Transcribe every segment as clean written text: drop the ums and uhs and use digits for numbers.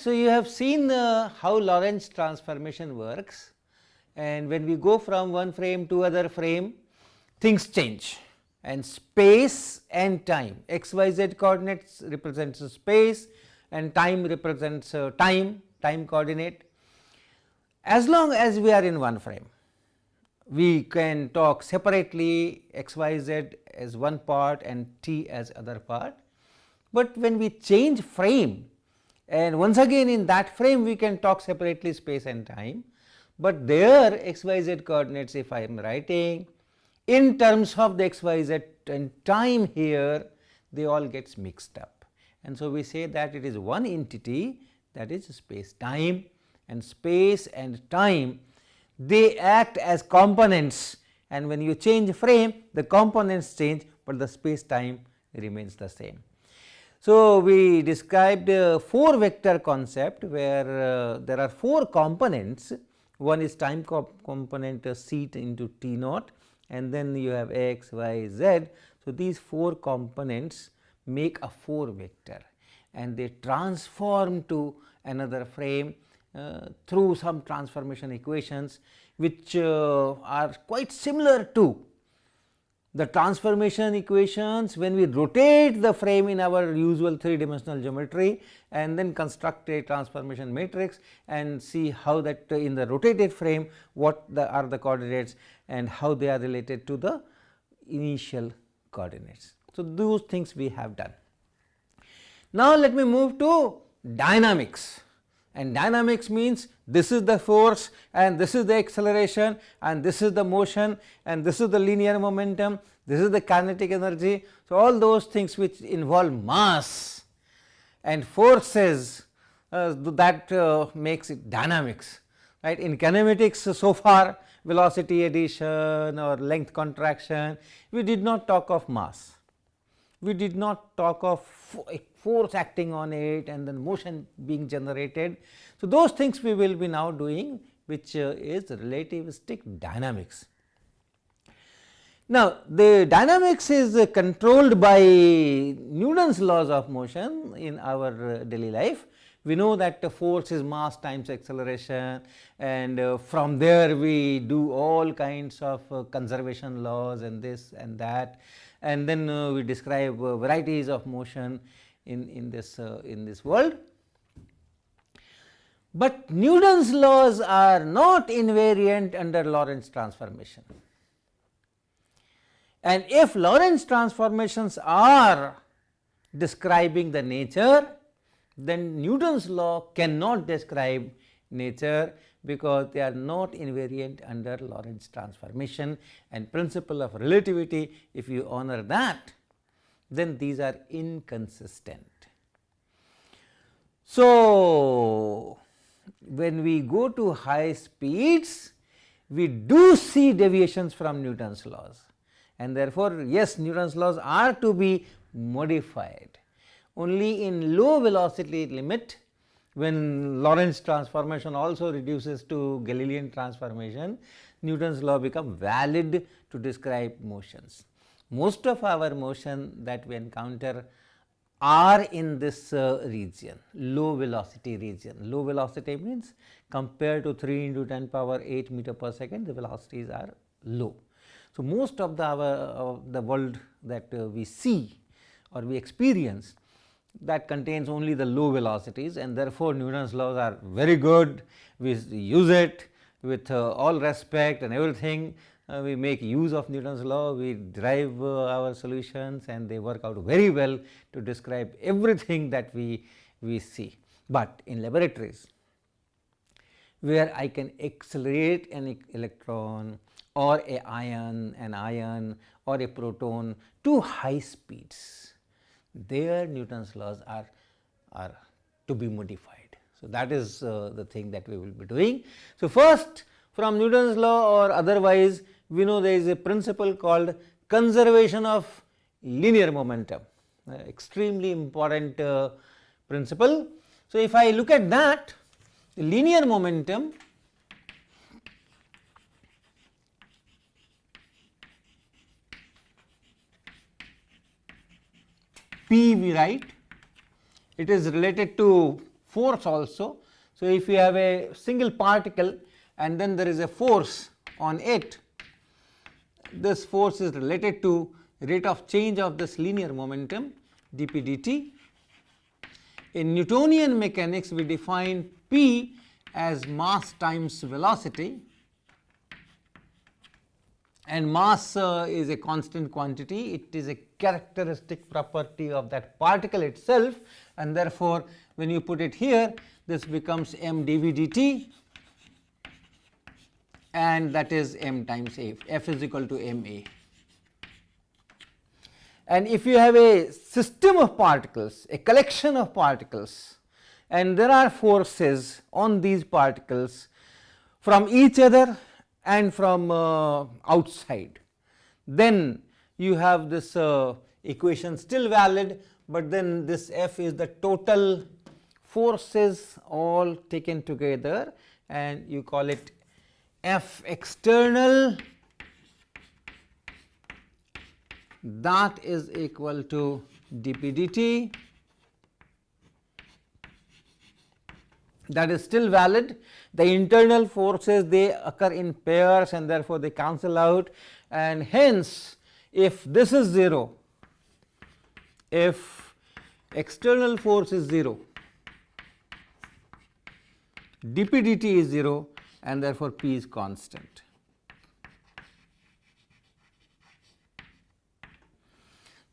So, you have seen how Lorentz transformation works, and when we go from one frame to other frame, things change, and space and time, x, y, z coordinates represents space and time represents time coordinate. As long as we are in one frame, we can talk separately x, y, z as one part and t as other part, but when we change frame, and once again in that frame we can talk separately space and time, but there x, y, z coordinates, if I am writing in terms of the x, y, z and time here, they all gets mixed up, and so we say that it is one entity, that is space time, and space and time, they act as components, and when you change frame, the components change, but the space time remains the same. So, we described 4 vector concept, where there are 4 components. One is time component c into t naught, and then you have x, y, z. So, these 4 components make a 4 vector, and they transform to another frame through some transformation equations, which are quite similar to the transformation equations when we rotate the frame in our usual 3-dimensional geometry and then construct a transformation matrix and see how that in the rotated frame what are the coordinates and how they are related to the initial coordinates. So, those things we have done. Now, let me move to dynamics, and dynamics means this is the force and this is the acceleration and this is the motion and this is the linear momentum, this is the kinetic energy. So, all those things which involve mass and forces that makes it dynamics, right. In kinematics, so far velocity addition or length contraction, we did not talk of mass, we did not talk of force acting on it and then motion being generated. So, those things we will be now doing, which is relativistic dynamics. Now, the dynamics is controlled by Newton's laws of motion in our daily life. We know that the force is mass times acceleration, and from there we do all kinds of conservation laws and this and that, and then we describe varieties of motion in this world. But Newton's laws are not invariant under Lorentz transformation, and if Lorentz transformations are describing the nature, then Newton's law cannot describe nature, because they are not invariant under Lorentz transformation, and principle of relativity, if you honor that, then these are inconsistent. So, when we go to high speeds, we do see deviations from Newton's laws, and therefore, yes, Newton's laws are to be modified. Only in low velocity limit, when Lorentz transformation also reduces to Galilean transformation, Newton's law become valid to describe motions. Most of our motion that we encounter are in this region, low velocity region. Low velocity means compared to 3 into 10 power 8 meter per second, the velocities are low. So, most of the world that we see or we experience, that contains only the low velocities, and therefore, Newton's laws are very good. We use it with all respect and everything. We make use of Newton's law, we derive our solutions, and they work out very well to describe everything that we see. But in laboratories, where I can accelerate an electron or an ion or a proton to high speeds, there Newton's laws are to be modified. So, that is the thing that we will be doing. So, first, from Newton's law or otherwise, we know there is a principle called conservation of linear momentum, extremely important principle. So, if I look at that, linear momentum P we write, it is related to force also. So, if you have a single particle and then there is a force on it, this force is related to rate of change of this linear momentum dp dt. In Newtonian mechanics, we define P as mass times velocity, and mass is a constant quantity. It is a characteristic property of that particle itself, and therefore, when you put it here, this becomes m dv dt, and that is m times a, F is equal to m a. And if you have a system of particles, a collection of particles, and there are forces on these particles from each other and from outside, then you have this equation still valid, but then this F is the total forces all taken together, and you call it F external, that is equal to dp dt. That is still valid. The internal forces, they occur in pairs and therefore they cancel out, and hence if this is 0, if external force is 0, dp dt is 0, and therefore P is constant.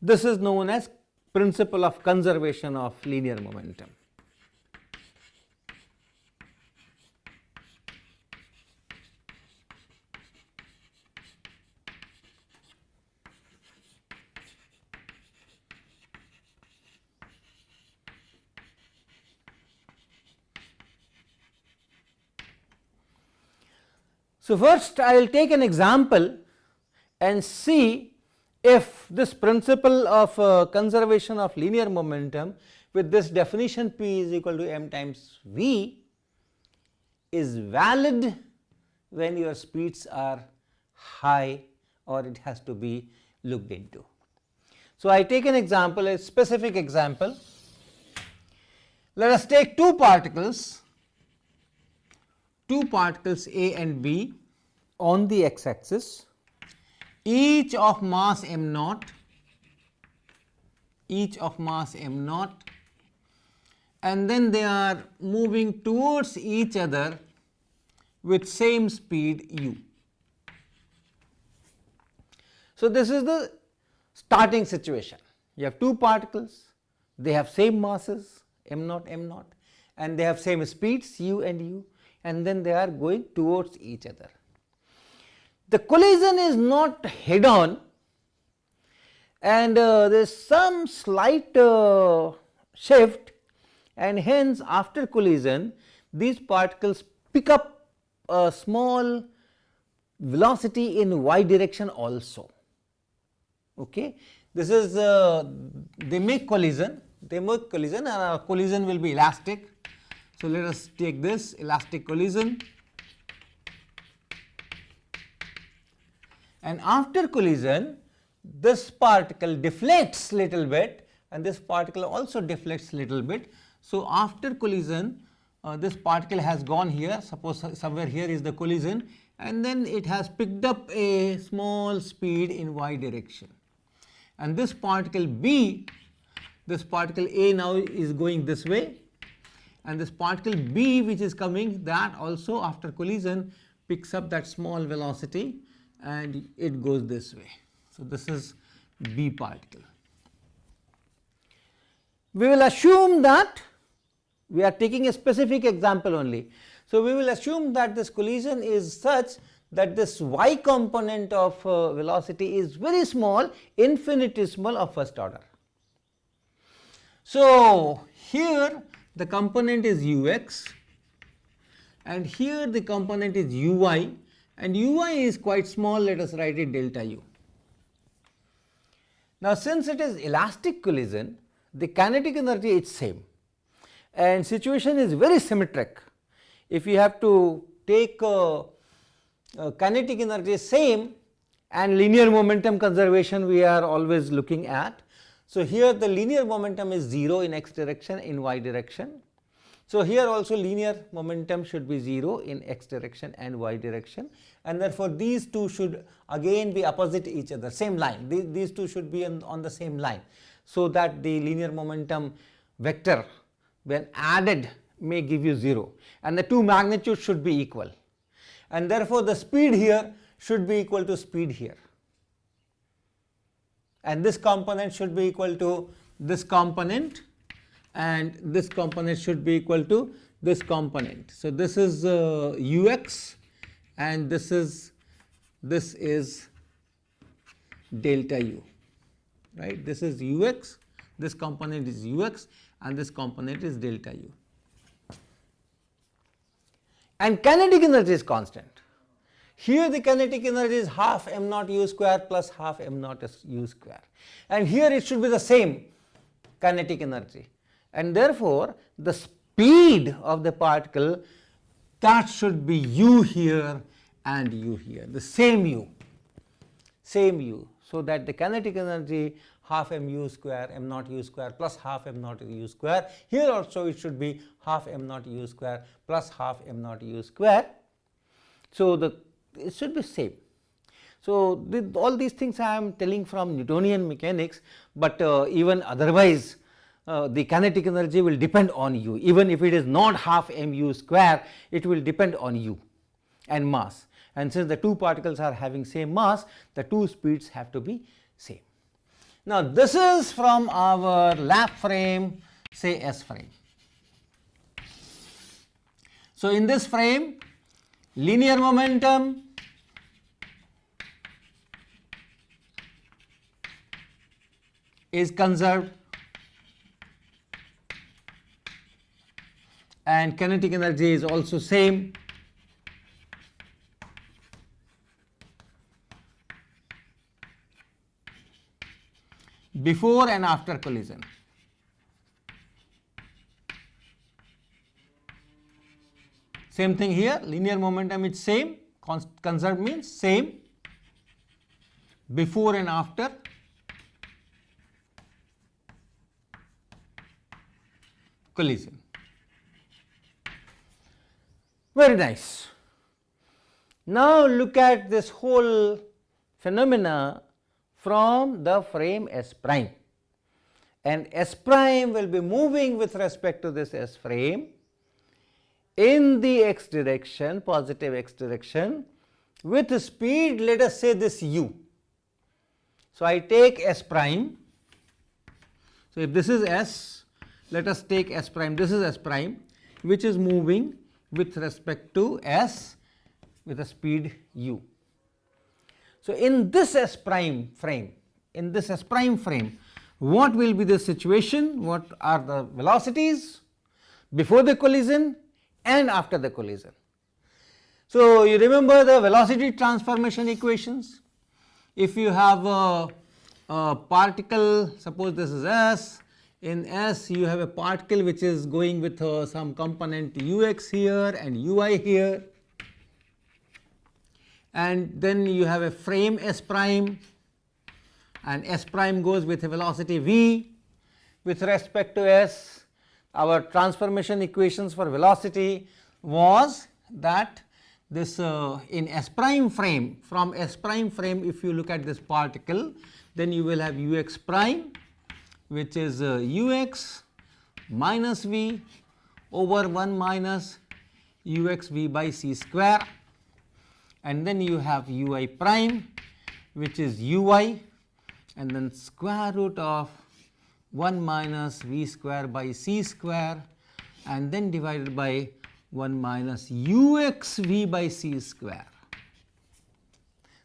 This is known as principle of conservation of linear momentum. So, first I will take an example and see if this principle of conservation of linear momentum with this definition P is equal to m times v is valid when your speeds are high, or it has to be looked into. So, I take an example, a specific example. Let us take two particles A and B on the x axis, each of mass m naught, and then they are moving towards each other with same speed u. So, this is the starting situation. You have two particles, they have same masses m naught, and they have same speeds u and u, and then they are going towards each other. The collision is not head on, and there is some slight shift, and hence after collision these particles pick up a small velocity in y direction also. Okay. This is they make collision, and our collision will be elastic. So, let us take this elastic collision, and after collision this particle deflects little bit and this particle also deflects little bit. So, after collision this particle has gone here, suppose somewhere here is the collision, and then it has picked up a small speed in y direction, and this particle B, this particle A now is going this way, and this particle B which is coming, that also after collision picks up that small velocity and it goes this way. So, this is B particle. We will assume that we are taking a specific example only. So, we will assume that this collision is such that this y component of velocity is very small, infinitesimal of first order. So, here the component is ux and here the component is uy, and uy is quite small, let us write it delta u. Now, since it is elastic collision, the kinetic energy is same and situation is very symmetric. If you have to take kinetic energy same and linear momentum conservation we are always looking at. So, here the linear momentum is 0 in x direction, in y direction. So, here also linear momentum should be 0 in x direction and y direction, and therefore, these two should again be opposite each other, same line, these two should be on the same line, so that the linear momentum vector when added may give you 0, and the two magnitudes should be equal, and therefore, the speed here should be equal to speed here, and this component should be equal to this component, and this component should be equal to this component. So, this is ux and this is delta u, right. This is ux, this component is ux and this component is delta u. And kinetic energy is constant. Here the kinetic energy is half m naught u square plus half m naught u square, and here it should be the same kinetic energy, and therefore, the speed of the particle, that should be u here and u here, the same u, so that the kinetic energy half m u square m naught u square plus half m naught u square, here also it should be half m naught u square plus half m naught u square. So, it should be same. So, all these things I am telling from Newtonian mechanics, but even otherwise the kinetic energy will depend on u, even if it is not half m u square, it will depend on u and mass, and since the two particles are having same mass, the two speeds have to be same. Now, this is from our lap frame, say S frame. So, in this frame, linear momentum is conserved and kinetic energy is also same. Before and after collision. Same thing here, linear momentum is same, conserved means same before and after collision. Very nice. Now, look at this whole phenomena from the frame S prime, and S prime will be moving with respect to this S frame in the x direction, positive x direction, with speed, let us say this u. So, I take S prime. So, if this is S, let us take S prime, this is S prime, which is moving with respect to S with a speed u. So, in this S prime frame, what will be the situation? What are the velocities before the collision and after the collision? So, you remember the velocity transformation equations. If you have a particle, suppose this is S, in S you have a particle which is going with some component ux here and ui here, and then you have a frame S prime, and S prime goes with a velocity v with respect to S. Our transformation equations for velocity was that this in S prime frame, from S prime frame, if you look at this particle, then you will have ux prime, which is ux minus v over 1 minus ux v by c square, and then you have ui prime, which is ui, and then square root of 1 minus v square by c square, and then divided by 1 minus ux v by c square.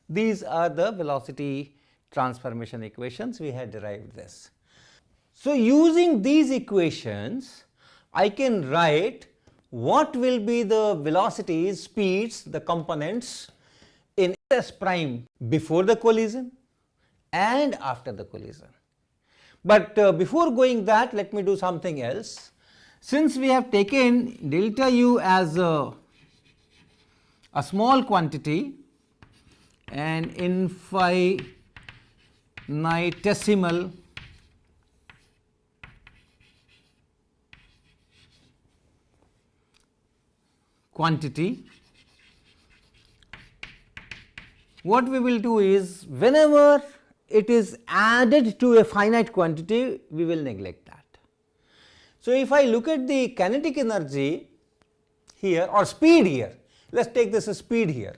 These are the velocity transformation equations, we had derived this. So, using these equations, I can write what will be the velocities, speeds, the components in S prime before the collision and after the collision. But before going that, let me do something else. Since we have taken delta u as a small quantity and quantity, what we will do is whenever it is added to a finite quantity, we will neglect that. So, if I look at the kinetic energy here or speed here, let us take this as speed here.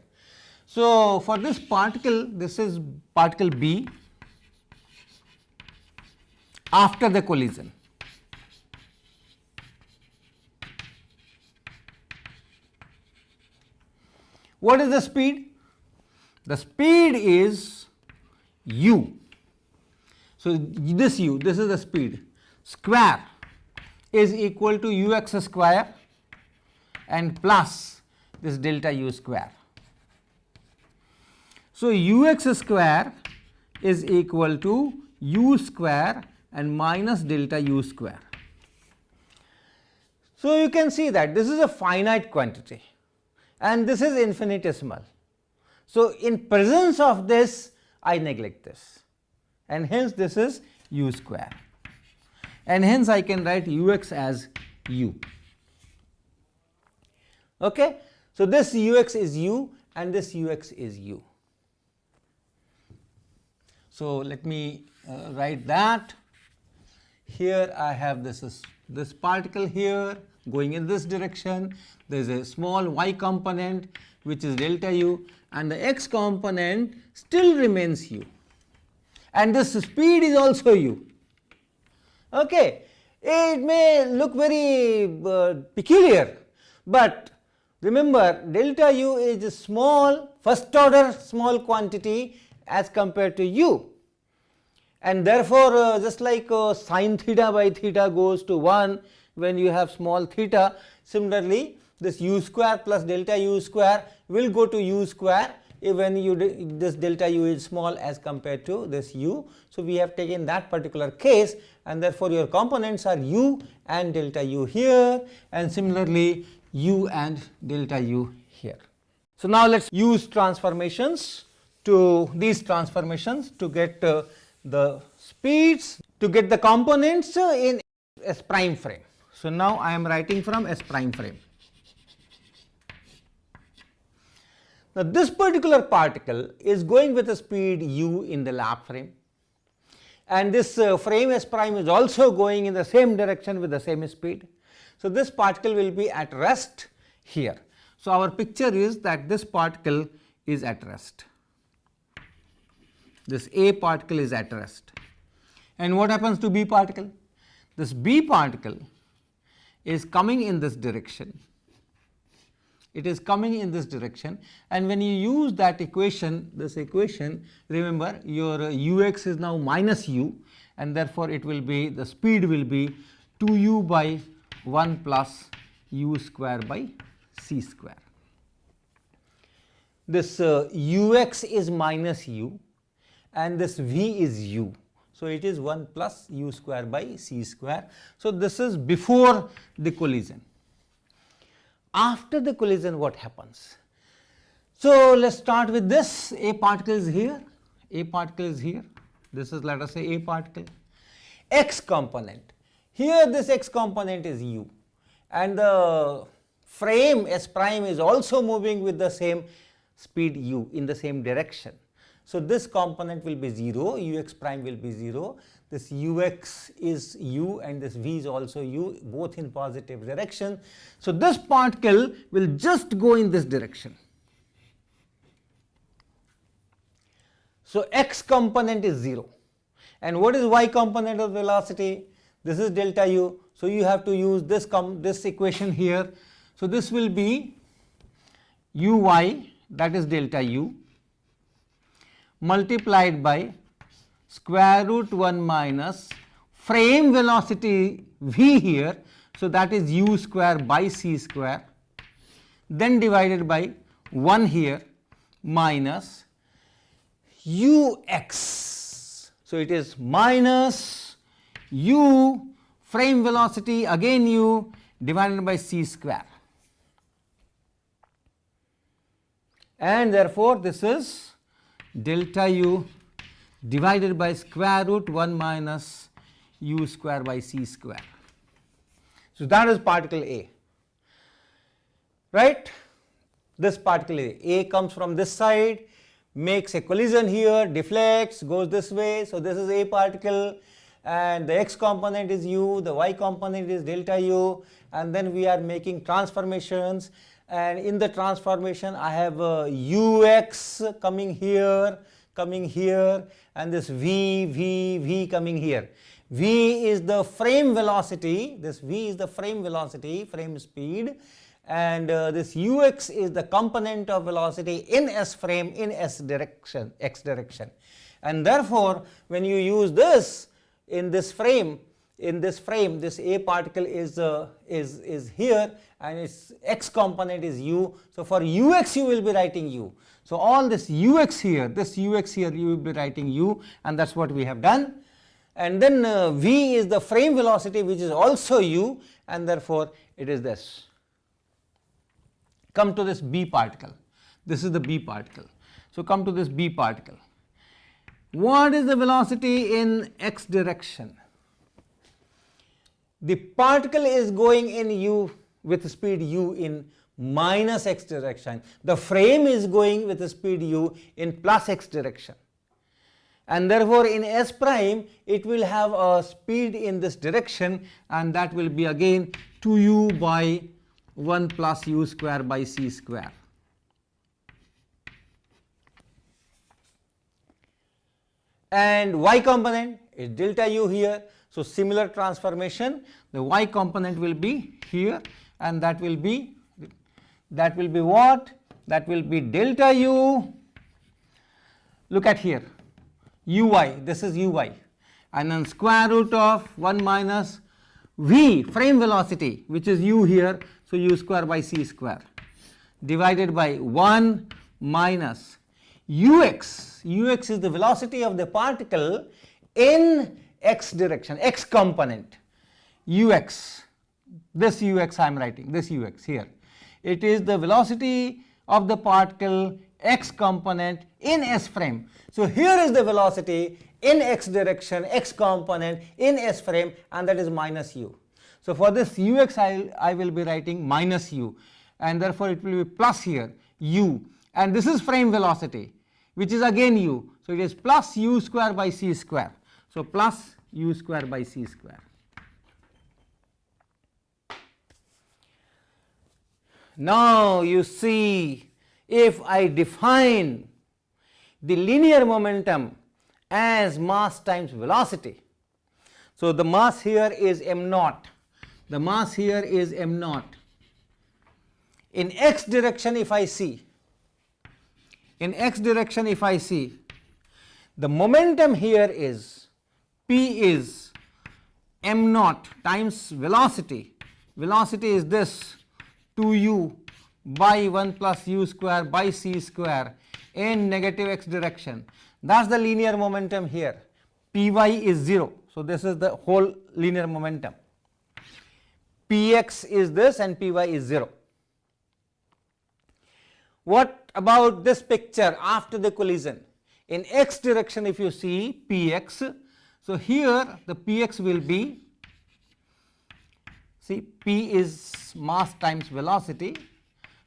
So, for this particle, this is particle B after the collision. What is the speed? The speed is u. So, this u, this is the speed, square is equal to ux square and plus this delta u square. So, ux square is equal to u square and minus delta u square. So, you can see that this is a finite quantity and this is infinitesimal. So, in presence of this I neglect this and hence this is u square and hence I can write ux as u. Okay. So, this ux is u and this ux is u. So, let me write that. Here I have this particle here going in this direction, there is a small y component which is delta u and the x component still remains u and this speed is also u. Okay. It may look very peculiar, but remember delta u is a small first order small quantity as compared to u, and therefore, just like sin theta by theta goes to 1 when you have small theta, similarly this u square plus delta u square will go to u square when you this delta u is small as compared to this u. So, we have taken that particular case and therefore, your components are u and delta u here and similarly u and delta u here. So, now let us use transformations to these transformations to get the speeds, to get the components in S prime frame. So, now I am writing from S prime frame. Now, this particular particle is going with a speed u in the lap frame and this frame S prime is also going in the same direction with the same speed. So, this particle will be at rest here. So, our picture is that this particle is at rest, this A particle is at rest. And what happens to B particle? This B particle is coming in this direction, it is coming in this direction and when you use that equation, this equation, remember your ux is now minus u and therefore, it will be the speed will be 2u by 1 plus u square by c square. This ux is minus u and this v is u. So, it is 1 plus u square by c square. So, this is before the collision. After the collision what happens? So, let us start with this. A particle is here, A particle is here, this is let us say A particle, x component. Here this x component is u and the frame S prime is also moving with the same speed u in the same direction. So, this component will be 0, ux prime will be 0, this ux is u and this v is also u, both in positive direction. So, this particle will just go in this direction. So, x component is 0 and what is y component of velocity? This is delta u. So, you have to use this equation here. So, this will be uy, that is delta u, multiplied by square root 1 minus frame velocity v here. So, that is u square by c square, then divided by 1 here minus ux. So, it is minus u frame velocity again u divided by c square, and therefore, this is delta u divided by square root 1 minus u square by c square. So, that is particle A. right? This particle A comes from this side, makes a collision here, deflects, goes this way. So this is A particle, and the x component is u, the y component is delta u, and then we are making transformations, and in the transformation I have ux coming here, and this v coming here. V is the frame velocity, this v is the frame velocity, frame speed, and this ux is the component of velocity in s frame, in s direction, x direction. And therefore when you use this in this frame, this A particle is here, and its x component is u. So for ux you will be writing u. So all this ux here you will be writing u, and that's what we have done. And then v is the frame velocity, which is also u, and therefore it is this. Come to this B particle. This is the B particle. So come to this B particle. What is the velocity in x direction? The particle is going in u with speed u in minus x direction. The frame is going with speed u in plus x direction. And therefore in s prime it will have a speed in this direction, and that will be again 2u by 1 plus u square by c square. And y component is delta u here. So similar transformation, the y component will be here, and that will be what? That will be delta u. Look at here, uy, this is uy, and then square root of 1 minus v, frame velocity, which is u here, so u square by c square, divided by 1 minus ux. Ux is the velocity of the particle in x direction, x component, ux, this ux I am writing, this ux here. It is the velocity of the particle x component in s frame. So here is the velocity in x direction, x component in s frame, and that is minus u. So for this ux I will be writing minus u, and therefore it will be plus here u, and this is frame velocity, which is again u. So it is plus u square by c square. So plus u square by c square. Now you see, if I define the linear momentum as mass times velocity, so the mass here is m naught, the mass here is m naught. In x direction if I see, the momentum here is p is m naught times velocity. Velocity is this 2u by 1 plus u square by c square in negative x direction. That's the linear momentum here. Py is 0. So this is the whole linear momentum. Px is this and py is 0. What about this picture after the collision? In x direction if you see px, so here the px will be, see, p is mass times velocity,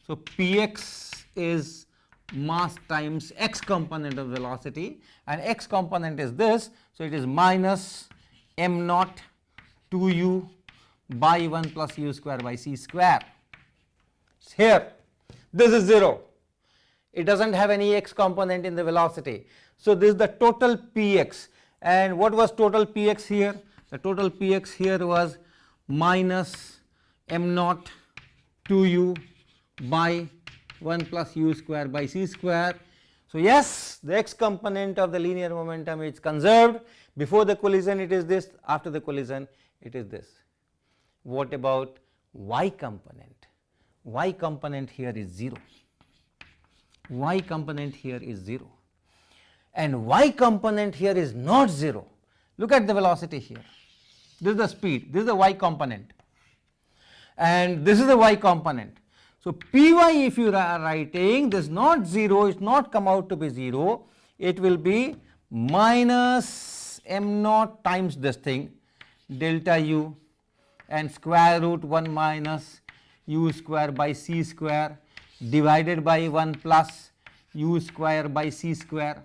so px is mass times x component of velocity, and x component is this, so it is minus m naught 2u by 1 plus u square by c square. Here this is 0, it does not have any x component in the velocity. So this is the total px, and what was total px here? The total px here was minus m naught 2u by 1 plus u square by c square. So yes, the x component of the linear momentum is conserved. Before the collision it is this, after the collision it is this. What about y component? Y component here is 0. Y component here is 0, and y component here is not 0. Look at the velocity here. This is the speed, this is the y component, and this is the y component. So py, if you are writing this not 0, it not come out to be 0, it will be minus m naught times this thing delta u and square root 1 minus u square by c square divided by 1 plus u square by c square.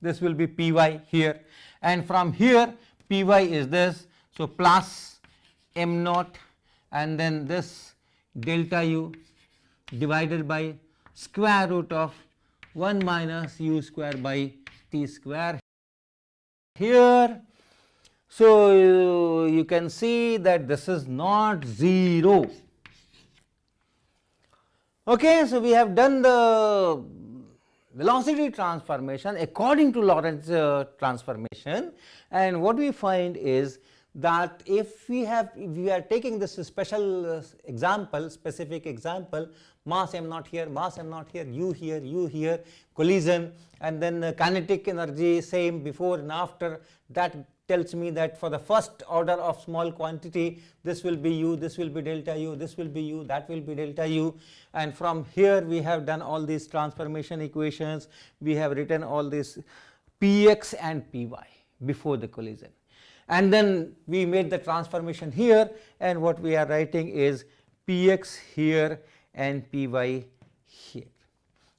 This will be Py here, and from here Py is this, so plus m naught and then this delta u divided by square root of 1 minus u square by t square here. So you can see that this is not 0. Okay, so we have done the velocity transformation according to Lorentz transformation, and what we find is that if we are taking this special example, specific example, mass m naught here, mass m naught here, u here, collision, and then kinetic energy same before and after, that tells me that for the first order of small quantity this will be u, this will be delta u, this will be u, that will be delta u, and from here we have done all these transformation equations, we have written all this px and py before the collision, and then we made the transformation here, and what we are writing is px here and py here,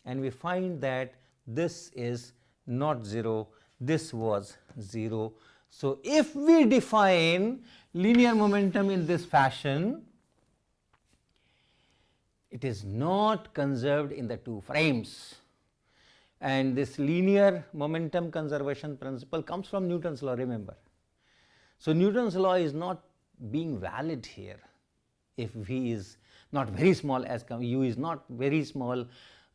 and we find that this is not 0, this was 0. So if we define linear momentum in this fashion, it is not conserved in the two frames, and this linear momentum conservation principle comes from Newton's law, remember. So Newton's law is not being valid here if v is not very small as u is not very small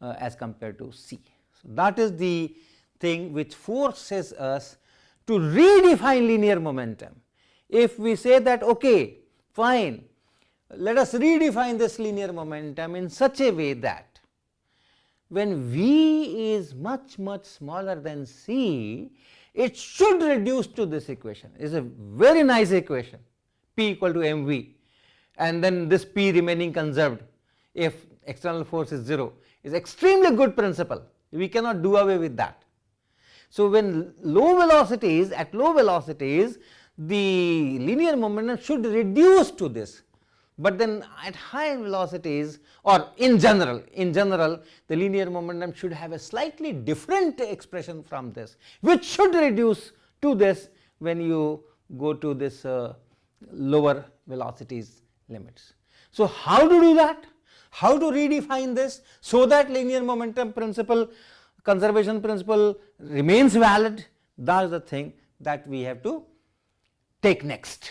as compared to c. So that is the thing which forces us to redefine linear momentum. If we say that okay, fine, let us redefine this linear momentum in such a way that when v is much smaller than c, it should reduce to this equation. It is a very nice equation, p equal to mv, and then this p remaining conserved if external force is 0 is extremely good principle. We cannot do away with that. So when low velocities, at low velocities, the linear momentum should reduce to this, but then at higher velocities, or in general the linear momentum should have a slightly different expression from this, which should reduce to this when you go to this lower velocities limits. So how to do that? How to redefine this so that linear momentum principle, conservation principle remains valid? That is the thing that we have to take next.